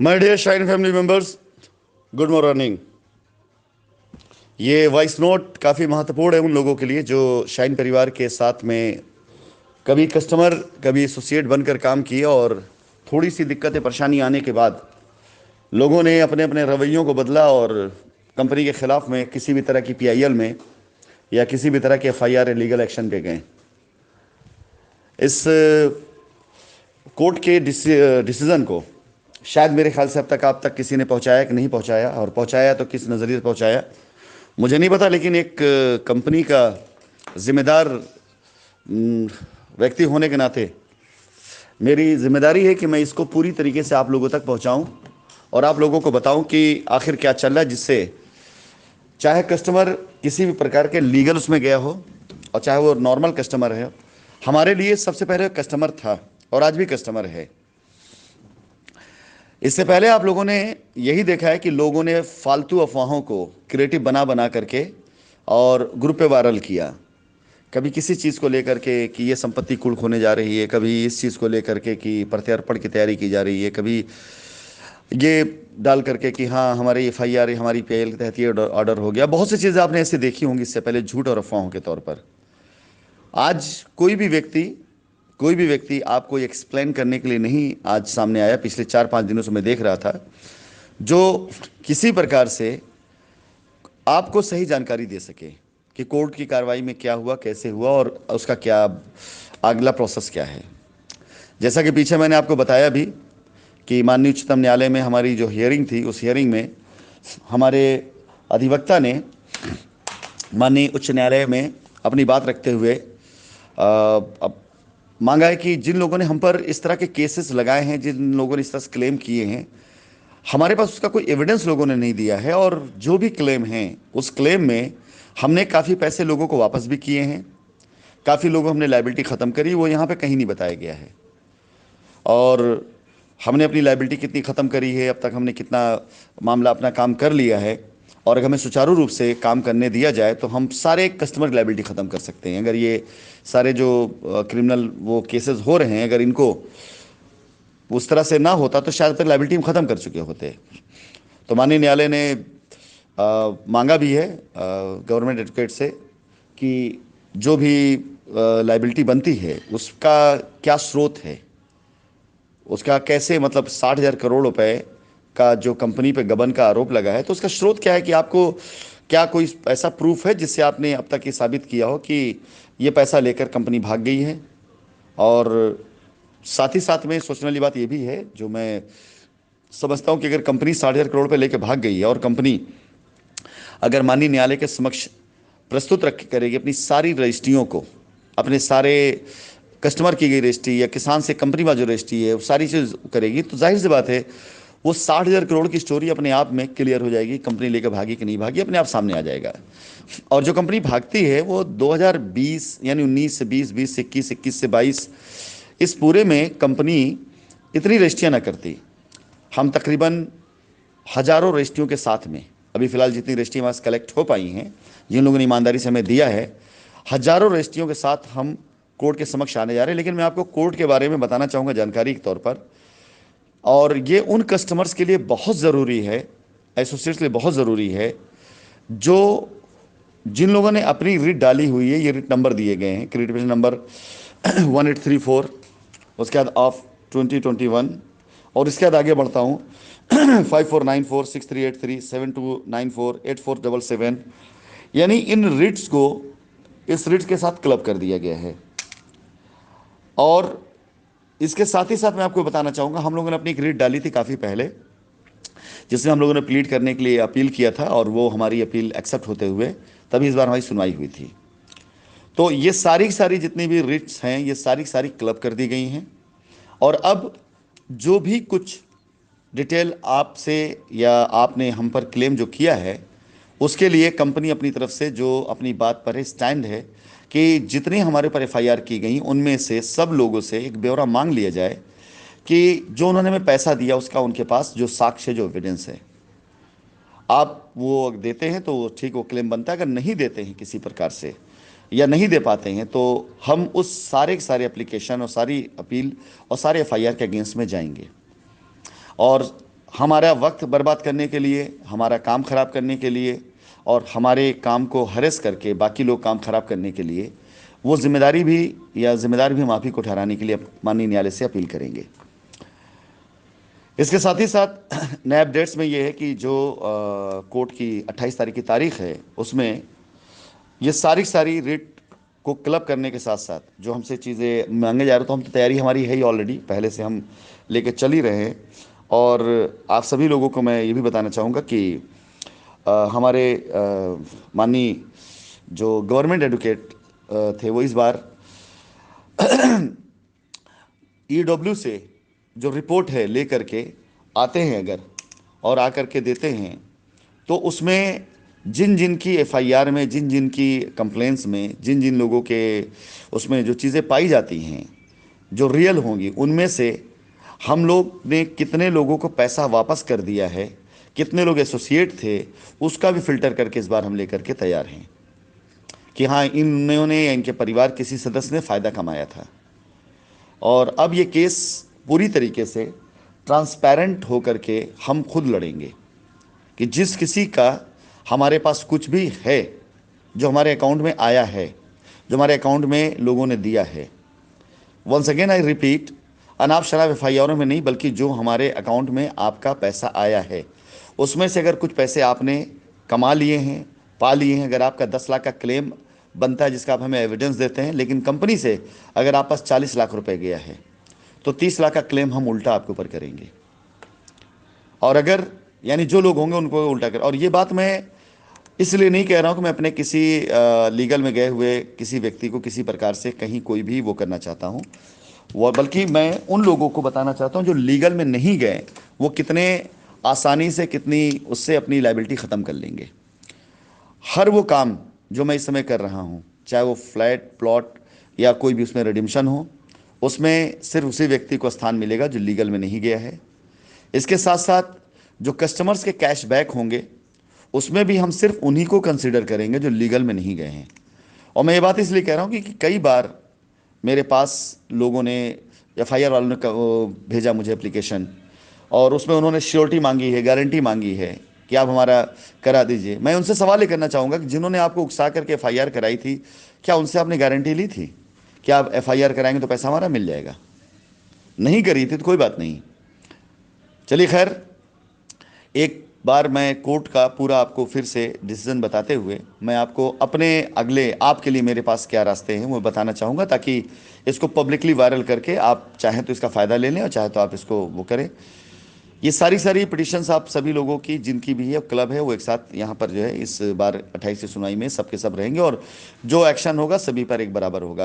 My dear Shine family members, good morning. ये voice note काफ़ी महत्वपूर्ण है उन लोगों के लिए जो शाइन परिवार के साथ में कभी कस्टमर कभी एसोसिएट बनकर काम किया और थोड़ी सी दिक्कतें परेशानी आने के बाद लोगों ने अपने अपने रवैयों को बदला और कंपनी के खिलाफ में किसी भी तरह की पीआईएल में या किसी भी तरह के एफआईआर या लीगल एक्शन पे गए। इस कोर्ट के डिसीजन को शायद मेरे ख्याल से अब तक आप तक किसी ने पहुंचाया कि नहीं पहुंचाया, और पहुंचाया तो किस नज़रिए से पहुंचाया मुझे नहीं पता, लेकिन एक कंपनी का जिम्मेदार व्यक्ति होने के नाते मेरी जिम्मेदारी है कि मैं इसको पूरी तरीके से आप लोगों तक पहुंचाऊं और आप लोगों को बताऊं कि आखिर क्या चल रहा है, जिससे चाहे कस्टमर किसी भी प्रकार के लीगल उसमें गया हो और चाहे वो नॉर्मल कस्टमर है। हमारे लिए सबसे पहले कस्टमर था और आज भी कस्टमर है। इससे पहले आप लोगों ने यही देखा है कि लोगों ने फालतू अफवाहों को क्रिएटिव बना बना करके और ग्रुप पे वायरल किया। कभी किसी चीज़ को लेकर के कि ये संपत्ति कुर्क होने जा रही है, कभी इस चीज़ को लेकर के कि प्रत्यार्पण की तैयारी की जा रही है, कभी ये डाल करके कि हाँ हमारे एफआईआर हमारी पीएल के तहत ये ऑर्डर हो गया। बहुत सी चीज़ें आपने ऐसे देखी होंगी इससे पहले झूठ और अफवाहों के तौर पर। आज कोई भी व्यक्ति आपको एक्सप्लेन करने के लिए नहीं आज सामने आया। पिछले 4-5 दिनों से मैं देख रहा था जो किसी प्रकार से आपको सही जानकारी दे सके कि कोर्ट की कार्रवाई में क्या हुआ, कैसे हुआ और उसका क्या अगला प्रोसेस क्या है। जैसा कि पीछे मैंने आपको बताया भी कि माननीय उच्चतम न्यायालय में हमारी जो हियरिंग थी, उस हियरिंग में हमारे अधिवक्ता ने माननीय उच्च न्यायालय में अपनी बात रखते हुए अब मांगा है कि जिन लोगों ने हम पर इस तरह के केसेस लगाए हैं, जिन लोगों ने इस तरह से क्लेम किए हैं, हमारे पास उसका कोई एविडेंस लोगों ने नहीं दिया है। और जो भी क्लेम हैं उस क्लेम में हमने काफ़ी पैसे लोगों को वापस भी किए हैं, काफ़ी लोगों हमने लाइबिलिटी ख़त्म करी, वो यहाँ पे कहीं नहीं बताया गया है। और हमने अपनी लाइबिलिटी कितनी ख़त्म करी है, अब तक हमने कितना मामला अपना काम कर लिया है, और अगर हमें सुचारू रूप से काम करने दिया जाए तो हम सारे कस्टमर की लाइबिलिटी ख़त्म कर सकते हैं। अगर ये सारे जो क्रिमिनल वो केसेस हो रहे हैं, अगर इनको उस तरह से ना होता तो शायद तक लाइबिलिटी हम ख़त्म कर चुके होते। तो माननीय न्यायालय ने मांगा भी है गवर्नमेंट एडवोकेट से कि जो भी लाइबिलिटी बनती है उसका क्या स्रोत है, उसका कैसे, मतलब 60,000 करोड़ रुपए का जो कंपनी पे गबन का आरोप लगा है तो उसका स्रोत क्या है, कि आपको क्या कोई ऐसा प्रूफ है जिससे आपने अब तक ये साबित किया हो कि ये पैसा लेकर कंपनी भाग गई है। और साथ ही साथ में सोचने वाली बात ये भी है, जो मैं समझता हूँ कि अगर कंपनी 60,000 करोड़ रुपए लेकर भाग गई है और कंपनी अगर माननीय न्यायालय के समक्ष प्रस्तुत रख करेगी अपनी सारी रजिस्ट्रियों को, अपने सारे कस्टमर की गई रजिस्ट्री या किसान से कंपनी में जो रजिस्ट्री है वो सारी चीज़ करेगी, तो जाहिर सी बात है वो 60,000 करोड़ की स्टोरी अपने आप में क्लियर हो जाएगी। कंपनी लेकर भागी कि नहीं भागी अपने आप सामने आ जाएगा। और जो कंपनी भागती है वो 2020 यानी 19 से 20, 20 से 21, 21 से 22, इस पूरे में कंपनी इतनी रजिस्ट्रियाँ ना करती। हम तकरीबन हजारों रजिस्ट्रियों के साथ में अभी फ़िलहाल जितनी रजिस्ट्री हमारे कलेक्ट हो पाई हैं, जिन लोगों ने ईमानदारी से हमें दिया है, हजारों रजिस्ट्रियों के साथ हम कोर्ट के समक्ष आने जा रहे हैं। लेकिन मैं आपको कोर्ट के बारे में बताना चाहूँगा जानकारी के तौर पर, और ये उन कस्टमर्स के लिए बहुत ज़रूरी है, एसोसिएट्स के लिए बहुत ज़रूरी है, जो जिन लोगों ने अपनी रिट डाली हुई है। ये रिट नंबर दिए गए हैं, क्रिएट पिटिशन नंबर 1834, उसके बाद ऑफ 2021, और इसके बाद आगे बढ़ता हूँ 5494638372948477, यानी इन रिट्स को इस रिट्स के साथ क्लब कर दिया गया है। और इसके साथ ही साथ मैं आपको बताना चाहूँगा, हम लोगों ने अपनी एक रिट डाली थी काफ़ी पहले, जिसमें हम लोगों ने प्लीड करने के लिए अपील किया था, और वो हमारी अपील एक्सेप्ट होते हुए तभी इस बार हमारी सुनवाई हुई थी। तो ये सारी की सारी जितनी भी रिट्स हैं ये सारी की सारी क्लब कर दी गई हैं। और अब जो भी कुछ डिटेल आपसे या आपने हम पर क्लेम जो किया है, उसके लिए कंपनी अपनी तरफ से जो अपनी बात पर स्टैंड है कि जितनी हमारे पर एफआईआर की गई उनमें से सब लोगों से एक ब्यौरा मांग लिया जाए कि जो उन्होंने हमें पैसा दिया उसका उनके पास जो साक्ष्य, जो एविडेंस है, आप वो देते हैं तो ठीक, वो क्लेम बनता है। अगर नहीं देते हैं किसी प्रकार से या नहीं दे पाते हैं तो हम उस सारे के सारे एप्लीकेशन और सारी अपील और सारे एफआईआर के अगेंस्ट में जाएंगे। और हमारा वक्त बर्बाद करने के लिए, हमारा काम खराब करने के लिए और हमारे काम को हरेस करके बाकी लोग काम खराब करने के लिए, वो जिम्मेदारी भी या जिम्मेदार भी माफ़ी को ठहराने के लिए माननीय न्यायालय से अपील करेंगे। इसके साथ ही साथ नए अपडेट्स में ये है कि जो कोर्ट की 28 तारीख की तारीख है, उसमें ये सारी रिट को क्लब करने के साथ साथ जो हमसे चीज़ें मांगे जा रहे, तो हम तो तैयारी हमारी है ही ऑलरेडी, पहले से हम लेके चल ही रहे हैं। और आप सभी लोगों को मैं ये भी बताना चाहूँगा कि हमारे माननीय जो गवर्नमेंट एडवोकेट थे, वो इस बार ईडब्ल्यू से जो रिपोर्ट है ले करके आते हैं अगर, और आकर के देते हैं, तो उसमें जिन जिन की एफआईआर में, जिन जिन की कंप्लेंट्स में, जिन जिन लोगों के उसमें जो चीज़ें पाई जाती हैं जो रियल होंगी, उनमें से हम लोग ने कितने लोगों को पैसा वापस कर दिया है, कितने लोग एसोसिएट थे, उसका भी फिल्टर करके इस बार हम लेकर के तैयार हैं कि हाँ, इन्होंने या इनके परिवार किसी सदस्य ने फ़ायदा कमाया था। और अब ये केस पूरी तरीके से ट्रांसपेरेंट होकर के हम खुद लड़ेंगे कि जिस किसी का हमारे पास कुछ भी है, जो हमारे अकाउंट में आया है, जो हमारे अकाउंट में लोगों ने दिया है, वंस अगेन आई रिपीट, अनाप शराब एफआईआर में नहीं, बल्कि जो हमारे अकाउंट में आपका पैसा आया है, उसमें से अगर कुछ पैसे आपने कमा लिए हैं, पा लिए हैं, अगर आपका 10 लाख का क्लेम बनता है जिसका आप हमें एविडेंस देते हैं, लेकिन कंपनी से अगर आप पास 40 लाख रुपए गया है, तो 30 लाख का क्लेम हम उल्टा आपके ऊपर करेंगे। और अगर यानी जो लोग होंगे उनको उल्टा कर, और ये बात मैं इसलिए नहीं कह रहा हूँ कि मैं अपने किसी लीगल में गए हुए किसी व्यक्ति को किसी प्रकार से कहीं कोई भी वो करना चाहता हूँ, वो बल्कि मैं उन लोगों को बताना चाहता हूँ जो लीगल में नहीं गए, वो कितने आसानी से, कितनी उससे अपनी लाइबिलिटी ख़त्म कर लेंगे। हर वो काम जो मैं इस समय कर रहा हूँ, चाहे वो फ्लैट प्लॉट या कोई भी उसमें रिडिम्शन हो, उसमें सिर्फ उसी व्यक्ति को स्थान मिलेगा जो लीगल में नहीं गया है। इसके साथ साथ जो कस्टमर्स के कैशबैक होंगे, उसमें भी हम सिर्फ उन्हीं को कंसिडर करेंगे जो लीगल में नहीं गए हैं। और मैं ये बात इसलिए कह रहा हूँ कि कई बार मेरे पास लोगों ने, एफआईआर वालों ने भेजा मुझे एप्लीकेशन, और उसमें उन्होंने श्योरिटी मांगी है, गारंटी मांगी है कि आप हमारा करा दीजिए। मैं उनसे सवाल ये करना चाहूँगा कि जिन्होंने आपको उकसा करके एफआईआर कराई थी, क्या उनसे आपने गारंटी ली थी कि आप एफआईआर कराएंगे तो पैसा हमारा मिल जाएगा? नहीं करी थी तो कोई बात नहीं। चलिए खैर, एक बार मैं कोर्ट का पूरा आपको फिर से डिसीजन बताते हुए मैं आपको अपने अगले, आपके लिए मेरे पास क्या रास्ते हैं वो बताना चाहूँगा, ताकि इसको पब्लिकली वायरल करके आप चाहें तो इसका फ़ायदा ले लें और चाहे तो आप इसको वो करें। ये सारी पिटिशन्स आप सभी लोगों की जिनकी भी है क्लब है, वो एक साथ यहाँ पर जो है इस बार 28 सुनवाई में सबके सब रहेंगे, और जो एक्शन होगा सभी पर एक बराबर होगा।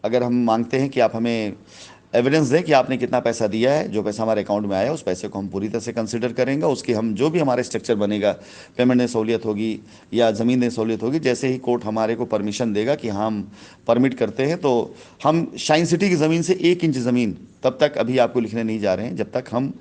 अगर हम मांगते हैं कि आप हमें एविडेंस दें कि आपने कितना पैसा दिया है, जो पैसा हमारे अकाउंट में आया उस पैसे को हम पूरी तरह से कंसिडर करेंगे। उसकी हम जो भी हमारे स्ट्रक्चर बनेगा, पेमेंट में सहूलियत होगी या ज़मीन में सहूलियत होगी, जैसे ही कोर्ट हमारे को परमिशन देगा कि हाँ हम परमिट करते हैं, तो हम शाइन सिटी की ज़मीन से 1 इंच ज़मीन तब तक अभी आपको लिखने नहीं जा रहे हैं, जब तक हम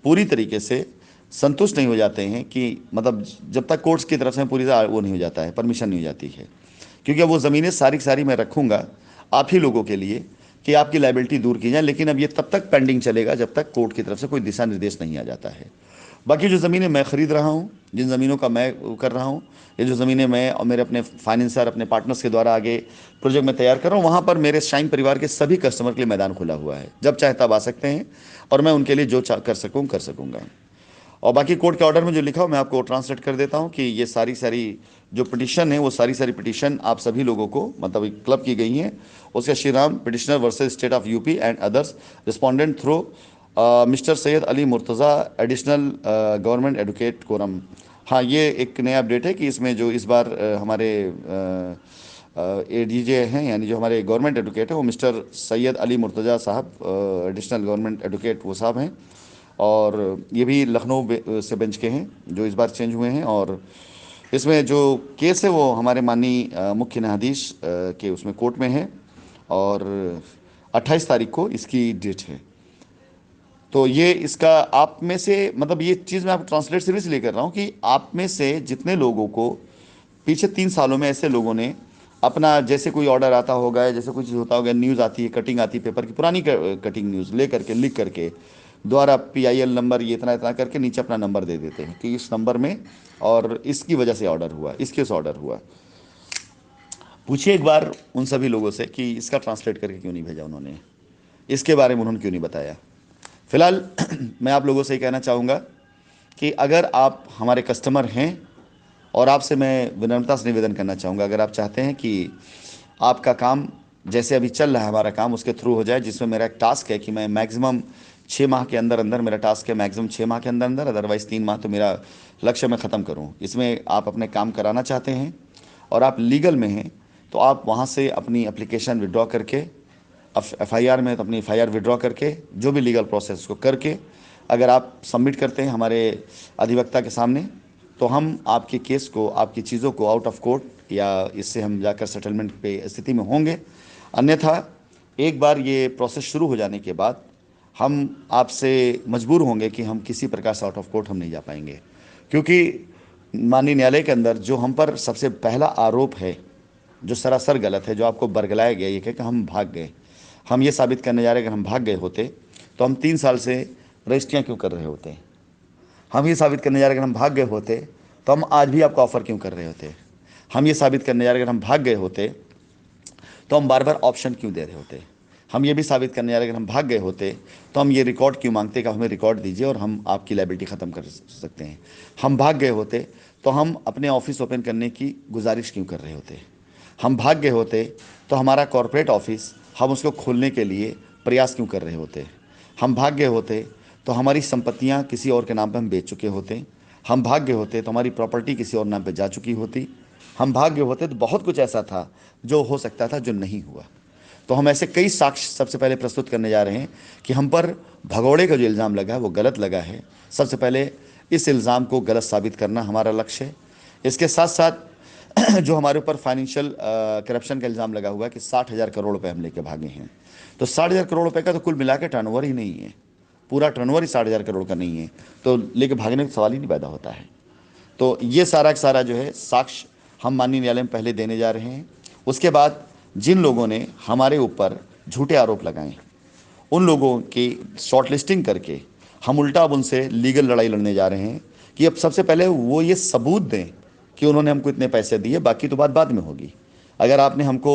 पूरी तरीके से संतुष्ट नहीं हो जाते हैं कि मतलब जब तक कोर्ट्स की तरफ से पूरी तरह वो नहीं हो जाता है, परमिशन नहीं हो जाती है। क्योंकि अब वो ज़मीनें सारी की सारी मैं रखूँगा आप ही लोगों के लिए कि आपकी लाइबिलिटी दूर की जाए, लेकिन अब ये तब तक पेंडिंग चलेगा जब तक कोर्ट की तरफ से कोई दिशा निर्देश नहीं आ जाता है। बाकी जो ज़मीनें मैं ख़रीद रहा हूँ, जिन ज़मीनों का मैं वो कर रहा हूँ, ये जो ज़मीनें मैं और मेरे अपने फाइनेंसर, अपने पार्टनर्स के द्वारा आगे प्रोजेक्ट में तैयार कर रहा हूँ, वहाँ पर मेरे शाइन परिवार के सभी कस्टमर के लिए मैदान खुला हुआ है। जब चाहे तब आ सकते हैं और मैं उनके लिए जो कर सकूँगा। और बाकी कोर्ट के ऑर्डर में जो लिखा हो मैं आपको ट्रांसलेट कर देता हूँ कि ये सारी जो पिटिशन है, वो सारी पिटिशन आप सभी लोगों को मतलब एक क्लब की गई हैं। उसका Shri Ram petitioner versus State of UP and others, respondent through mister Syed Ali Murtaza, additional government advocate coram. हाँ, ये एक नया अपडेट है कि इसमें जो इस बार हमारे एडीजे हैं, यानी जो हमारे गवर्नमेंट एडवोकेट है, वो मिस्टर सैयद अली मुर्तज़ा साहब, एडिशनल गवर्नमेंट एडवोकेट वो साहब हैं, और ये भी लखनऊ से बेंच के हैं जो इस बार चेंज हुए हैं। और इसमें जो केस है वो हमारे माननीय मुख्य न्यायाधीश के उसमें कोर्ट में है, और 28 तारीख को इसकी डेट है। तो ये इसका आप में से मतलब ये चीज़ मैं आपको ट्रांसलेट सिर्फ इसलिए कर रहा हूँ कि आप में से जितने लोगों को पिछले 3 सालों में ऐसे लोगों ने अपना, जैसे कोई ऑर्डर आता होगा, जैसे कोई चीज़ होता होगा, न्यूज़ आती है, कटिंग आती है पेपर की, पुरानी कटिंग न्यूज़ ले करके लिख करके द्वारा PIL नंबर ये इतना इतना करके नीचे अपना नंबर दे देते हैं कि इस नंबर में और इसकी वजह से ऑर्डर हुआ, इसके से ऑर्डर हुआ। पूछिए एक बार उन सभी लोगों से कि इसका ट्रांसलेट करके क्यों नहीं भेजा उन्होंने, इसके बारे में उन्होंने क्यों नहीं बताया। फिलहाल मैं आप लोगों से ये कहना चाहूँगा कि अगर आप हमारे कस्टमर हैं, और आपसे मैं विनम्रता से निवेदन करना चाहूँगा, अगर आप चाहते हैं कि आपका काम जैसे अभी चल रहा है हमारा काम उसके थ्रू हो जाए, जिसमें मेरा एक टास्क है कि मैं मैक्सिमम 6 माह के अंदर अंदर, मेरा टास्क है मैक्सिमम 6 माह के अंदर अंदर, अदरवाइज़ 3 माह तो मेरा लक्ष्य मैं ख़त्म करूँ। इसमें आप अपने काम कराना चाहते हैं और आप लीगल में हैं, तो आप वहाँ से अपनी एप्लीकेशन विड्रॉ करके, FIR में तो अपनी FIR विड्रॉ करके, जो भी लीगल प्रोसेस उसको करके अगर आप सबमिट करते हैं हमारे अधिवक्ता के सामने, तो हम आपके केस को, आपकी चीज़ों को आउट ऑफ कोर्ट या इससे हम जाकर सेटलमेंट पे स्थिति में होंगे। अन्यथा एक बार ये प्रोसेस शुरू हो जाने के बाद हम आपसे मजबूर होंगे कि हम किसी प्रकार से आउट ऑफ कोर्ट हम नहीं जा पाएंगे, क्योंकि माननीय न्यायालय के अंदर जो हम पर सबसे पहला आरोप है, जो सरासर गलत है, जो आपको बरगलाया गया, ये कि हम भाग गए। हम ये साबित करने जा रहे हैं कि हम भाग गए होते तो हम 3 साल से रजिस्ट्रियाँ क्यों कर रहे होते। हम ये साबित करने जा रहे हैं कि हम भाग गए होते तो हम आज भी आपको ऑफ़र क्यों कर रहे होते। हम ये साबित करने जा रहे हैं कि हम भाग गए होते तो हम बार बार ऑप्शन क्यों दे रहे होते। हम ये भी साबित करने जा रहे हैं कि हम भाग गए होते तो हम ये रिकॉर्ड क्यों मांगते कि हमें रिकॉर्ड दीजिए और हम आपकी लायबिलिटी ख़त्म कर सकते हैं। हम भाग गए होते तो हम अपने ऑफिस ओपन करने की गुजारिश क्यों कर रहे होते। हम भाग गए होते तो हमारा कॉरपोरेट ऑफिस हम उसको खोलने के लिए प्रयास क्यों कर रहे होते। हम भाग गए होते तो हमारी संपत्तियां किसी और के नाम पर हम बेच चुके होते। हम भाग गए होते तो हमारी प्रॉपर्टी किसी और नाम पर जा चुकी होती। हम भाग गए होते तो बहुत कुछ ऐसा था जो हो सकता था, जो नहीं हुआ। तो हम ऐसे कई साक्ष्य सबसे पहले प्रस्तुत करने जा रहे हैं कि हम पर भगोड़े का जो इल्ज़ाम लगा है वो गलत लगा है। सबसे पहले इस इल्ज़ाम को गलत साबित करना हमारा लक्ष्य है। इसके साथ साथ जो हमारे ऊपर फाइनेंशियल करप्शन का इल्ज़ाम लगा हुआ है कि 60,000 करोड़ रुपए हम लेके भागे हैं। तो 60,000 करोड़ रुपए का तो कुल मिला के टर्नओवर ही नहीं है, पूरा टर्नओवर ही 60,000 करोड़ का नहीं है, तो लेके भागने का सवाल ही नहीं पैदा होता है। तो ये सारा का सारा जो है साक्ष्य हम माननीय न्यायालय में पहले देने जा रहे हैं। उसके बाद जिन लोगों ने हमारे ऊपर झूठे आरोप लगाए, उन लोगों की शॉर्टलिस्टिंग करके हम उल्टा अब उनसे लीगल लड़ाई लड़ने जा रहे हैं कि अब सबसे पहले वो ये सबूत दें कि उन्होंने हमको इतने पैसे दिए, बाकी तो बात बाद में होगी। अगर आपने हमको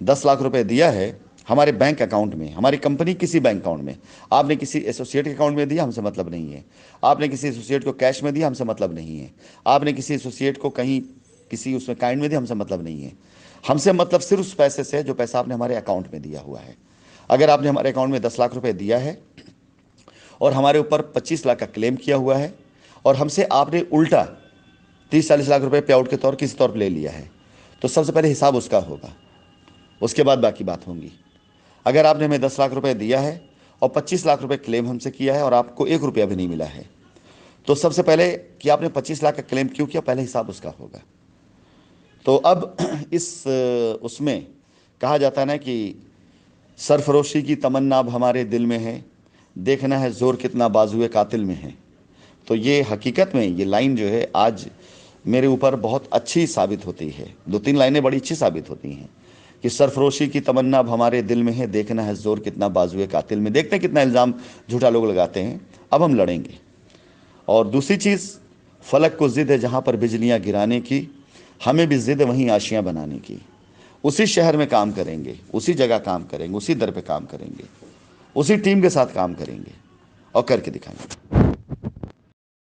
10 लाख रुपए दिया है हमारे बैंक अकाउंट में, हमारी कंपनी किसी बैंक अकाउंट में, आपने किसी एसोसिएट के अकाउंट में दिया, हमसे मतलब नहीं है। आपने किसी एसोसिएट को कैश में दिया, हमसे मतलब नहीं है। आपने किसी एसोसिएट को कहीं किसी उसमें काइंड में दिया, हमसे मतलब नहीं है। हमसे मतलब सिर्फ उस पैसे से जो पैसा आपने हमारे अकाउंट में दिया हुआ है। अगर आपने हमारे अकाउंट में 10 लाख रुपए दिया है और हमारे ऊपर 25 लाख का क्लेम किया हुआ है और हमसे आपने उल्टा 30-40 लाख रुपए पे आउट के तौर किसी तौर पर ले लिया है, तो सबसे पहले हिसाब उसका होगा, उसके बाद बाकी बात होंगी। अगर आपने हमें 10 लाख रुपए दिया है और 25 लाख रुपए क्लेम हमसे किया है और आपको 1 रुपया भी नहीं मिला है, तो सबसे पहले कि आपने 25 लाख का क्लेम क्यों किया, पहले हिसाब उसका होगा। तो अब इस उसमें कहा जाता है ना कि सरफरोशी की तमन्ना अब हमारे दिल में है, देखना है जोर कितना बाजुए कातिल में है। तो ये हकीकत में ये लाइन जो है आज मेरे ऊपर बहुत अच्छी साबित होती है। 2-3 लाइनें बड़ी अच्छी साबित होती हैं कि सरफरोशी की तमन्ना अब हमारे दिल में है, देखना है जोर कितना बाजुए कातिल में। देखते हैं कितना इल्ज़ाम झूठा लोग लगाते हैं, अब हम लड़ेंगे। और दूसरी चीज़, फलक को ज़िद है जहाँ पर बिजलियाँ गिराने की, हमें भी ज़िद वहीं आशियाँ बनाने की। उसी शहर में काम करेंगे, उसी जगह काम करेंगे, उसी दर पे काम करेंगे, उसी टीम के साथ काम करेंगे और करके दिखाएंगे।